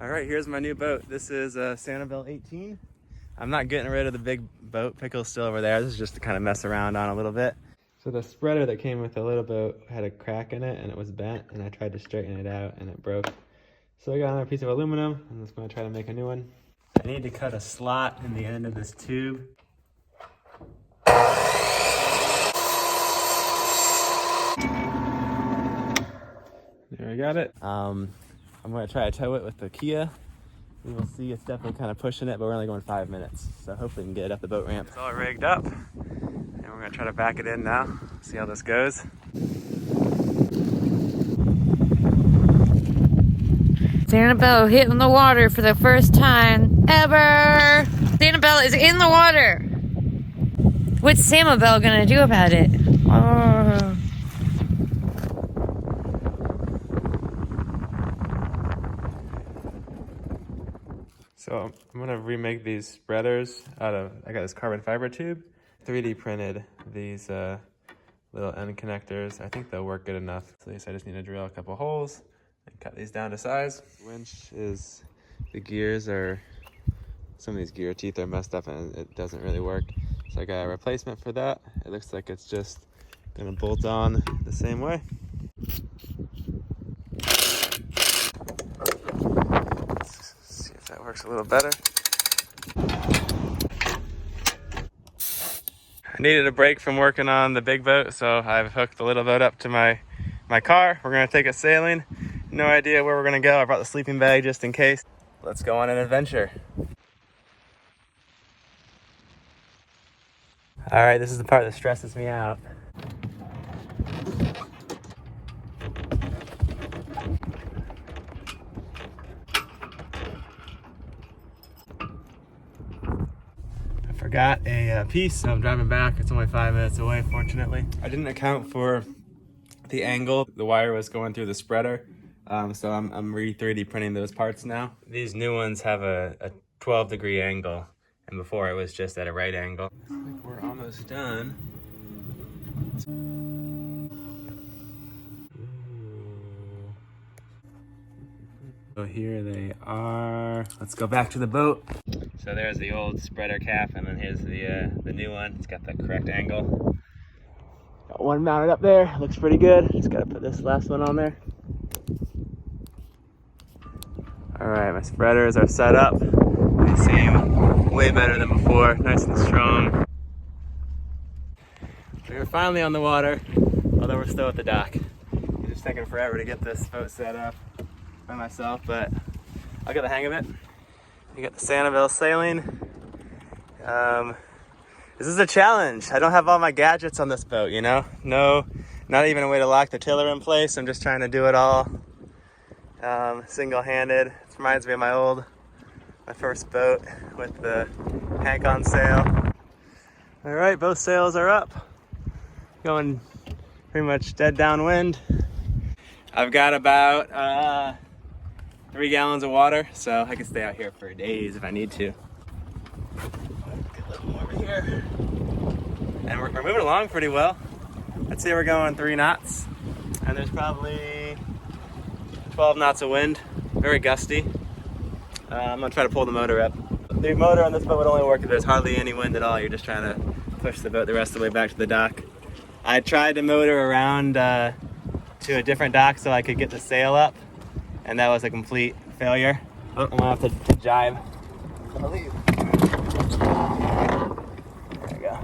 All right, here's my new boat. This is a Sanibel 18. I'm not getting rid of the big boat. Pickle's still over there. This is just to kind of mess around on a little bit. So the spreader that came with the little boat had a crack in it and it was bent, and I tried to straighten it out and it broke. So I got another piece of aluminum and I'm just gonna try to make a new one. I need to cut a slot in the end of this tube. There, I got it. I'm gonna try to tow it with the Kia. We will see. It's definitely kind of pushing it, but we're only going 5 minutes. So hopefully we can get it up the boat ramp. It's all rigged up. And we're gonna try to back it in now. See how this goes. Sanibel hitting the water for the first time ever. Sanibel is in the water. What's Sanibel gonna do about it? Oh. So I'm gonna remake these spreaders out of, I got this carbon fiber tube. 3D printed these little end connectors. I think they'll work good enough. So I just need to drill a couple holes and cut these down to size. Winch is, the gears are, some of these gear teeth are messed up and it doesn't really work. So I got a replacement for that. It looks like it's just gonna bolt on the same way. That works a little better. I needed a break from working on the big boat, so I've hooked the little boat up to my car. We're gonna take it sailing. No idea where we're gonna go. I brought the sleeping bag just in case. Let's go on an adventure. All right, this is the part that stresses me out. Got a piece, so I'm driving back. It's only 5 minutes away, fortunately. I didn't account for the angle. The wire was going through the spreader, so I'm re-3D printing those parts now. These new ones have a 12-degree angle, and before it was just at a right angle. I think we're almost done. So here they are. Let's go back to the boat. So there's the old spreader cap, and then here's the new one. It's got the correct angle. Got one mounted up there. Looks pretty good. Just gotta put this last one on there. All right, my spreaders are set up. They seem way better than before. Nice and strong. We're finally on the water, although we're still at the dock. It's just taking forever to get this boat set up by myself, but I'll get the hang of it. You got the Sanibel sailing. This is a challenge. I don't have all my gadgets on this boat, you know? No, not even a way to lock the tiller in place. I'm just trying to do it all single-handed. This reminds me of my first boat with the Hank on sail. All right, both sails are up. Going pretty much dead downwind. I've got about 3 gallons of water, so I can stay out here for days if I need to. Get a little more over here. And we're moving along pretty well. I'd say we're going 3 knots. And there's probably 12 knots of wind, very gusty. I'm gonna try to pull the motor up. The motor on this boat would only work if there's hardly any wind at all. You're just trying to push the boat the rest of the way back to the dock. I tried to motor around to a different dock so I could get the sail up, and that was a complete failure. Oh, I'm gonna have to jibe. I'm gonna leave. There we go.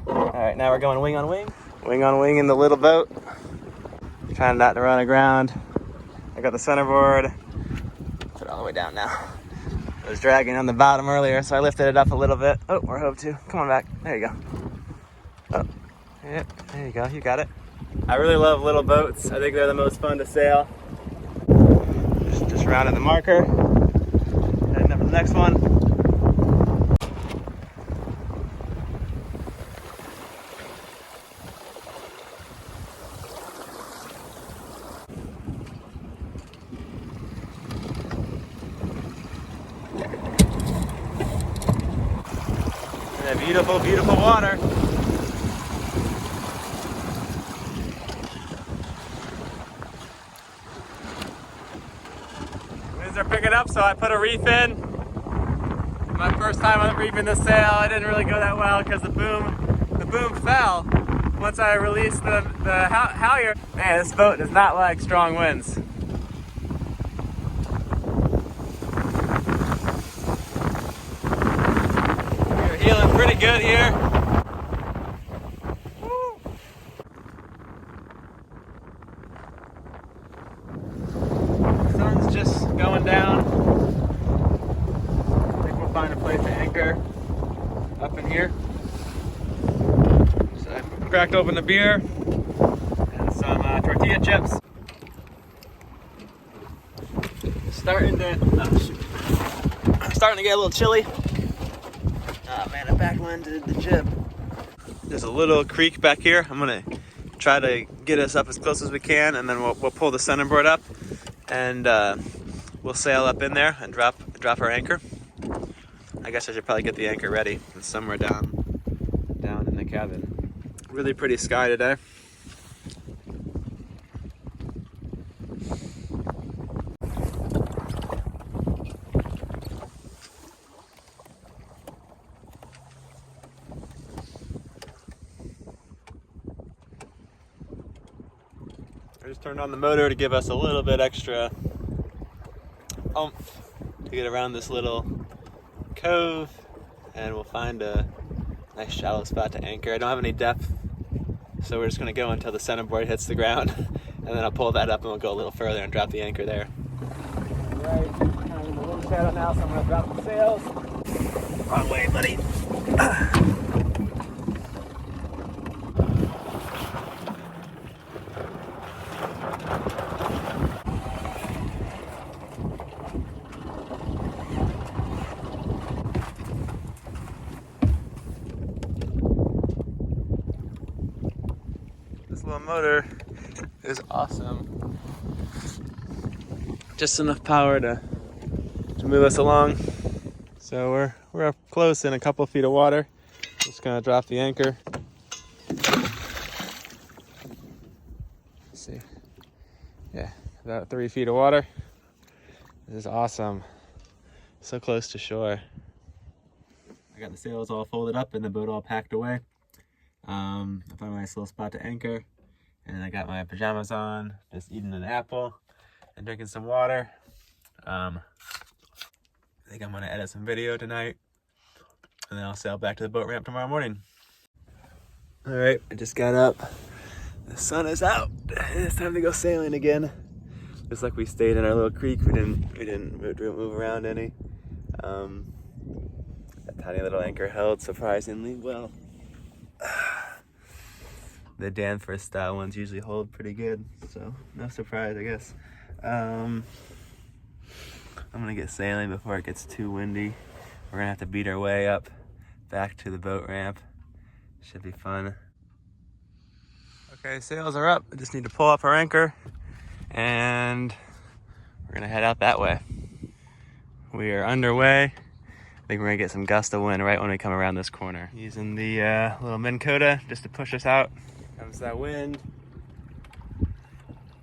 All right, now we're going wing on wing. Wing on wing in the little boat. Trying not to run aground. I got the centerboard. Put it all the way down now. I was dragging on the bottom earlier, so I lifted it up a little bit. Oh, we're hove to. Come on back. There you go. Oh, yep, there you go. You got it. I really love little boats. I think they're the most fun to sail. Just rounded the marker. Heading up to the next one. And beautiful, beautiful water. winds are picking up, so I put a reef in. My first time on reefing this sail, it didn't really go that well because the boom fell once I released the halyard. Man, this boat does not like strong winds. We're heeling pretty good here. Sun's just going down. I think we'll find a place to anchor up in here. So I cracked open the beer and some tortilla chips. Starting to get a little chilly. Oh man, I backlanded the jib. There's a little creek back here. I'm gonna try to get us up as close as we can, and then we'll pull the centerboard up, and we'll sail up in there and drop our anchor. I guess I should probably get the anchor ready. It's somewhere down in the cabin. Really pretty sky today. I just turned on the motor to give us a little bit extra oomph to get around this little cove, and we'll find a nice shallow spot to anchor. I don't have any depth, so we're just going to go until the centerboard hits the ground, and then I'll pull that up and we'll go a little further and drop the anchor there. Alright, kind of in a little shadow now, so I'm going to drop the sails. Wrong way, buddy. This little motor is awesome. Just enough power to move us along. So we're up close in a couple feet of water. Just gonna drop the anchor. Let's see. Yeah, about 3 feet of water. This is awesome. So close to shore. I got the sails all folded up and the boat all packed away. I found a nice little spot to anchor, and I got my pajamas on, just eating an apple and drinking some water. I think I'm gonna edit some video tonight, and then I'll sail back to the boat ramp tomorrow morning. All right, I just got up. The sun is out. It's time to go sailing again. Just like we stayed in our little creek, we didn't move around any. That tiny little anchor held surprisingly well. The Danforth style ones usually hold pretty good, so no surprise, I guess. I'm gonna get sailing before it gets too windy. We're gonna have to beat our way up back to the boat ramp. Should be fun. Okay, sails are up. I just need to pull up our anchor, and we're gonna head out that way. We are underway. I think we're gonna get some gust of wind right when we come around this corner. Using the little Minn Kota just to push us out. Comes that wind.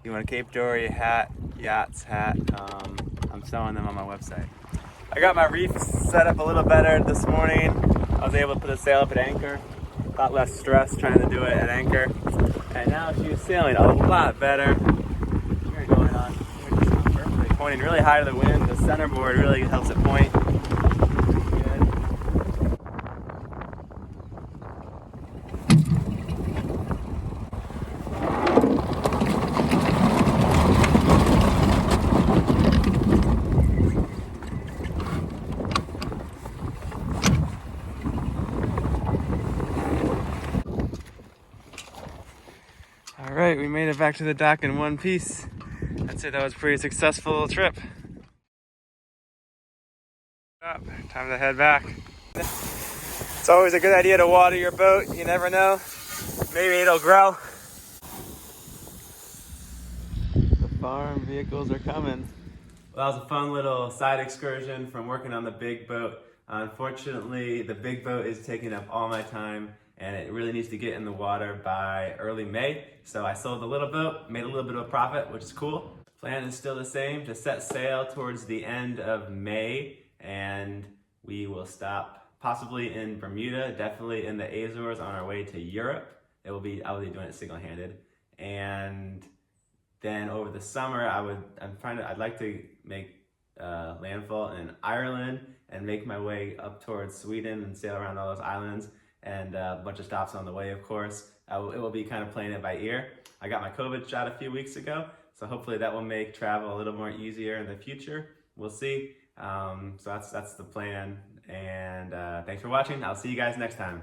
You want a Cape Dory hat, yachts hat, I'm selling them on my website. I got my reef set up a little better this morning. I was able to put the sail up at anchor. A lot less stress trying to do it at anchor. And now she's sailing a lot better. We're going on. We're just perfectly pointing really high to the wind. The centerboard really helps it point. All right, we made it back to the dock in one piece. I'd say that was a pretty successful trip. Time to head back. It's always a good idea to water your boat. You never know. Maybe it'll grow. The farm vehicles are coming. Well, that was a fun little side excursion from working on the big boat. Unfortunately, the big boat is taking up all my time, and it really needs to get in the water by early May. So I sold the little boat, made a little bit of a profit, which is cool. Plan is still the same, to set sail towards the end of May, and we will stop possibly in Bermuda, definitely in the Azores on our way to Europe. I'll be doing it single-handed. And then over the summer, I'd like to make landfall in Ireland and make my way up towards Sweden and sail around all those islands, and a bunch of stops on the way, of course. It will be kind of playing it by ear. I got my COVID shot a few weeks ago, so hopefully that will make travel a little more easier in the future. We'll see. So that's the plan. And thanks for watching. I'll see you guys next time.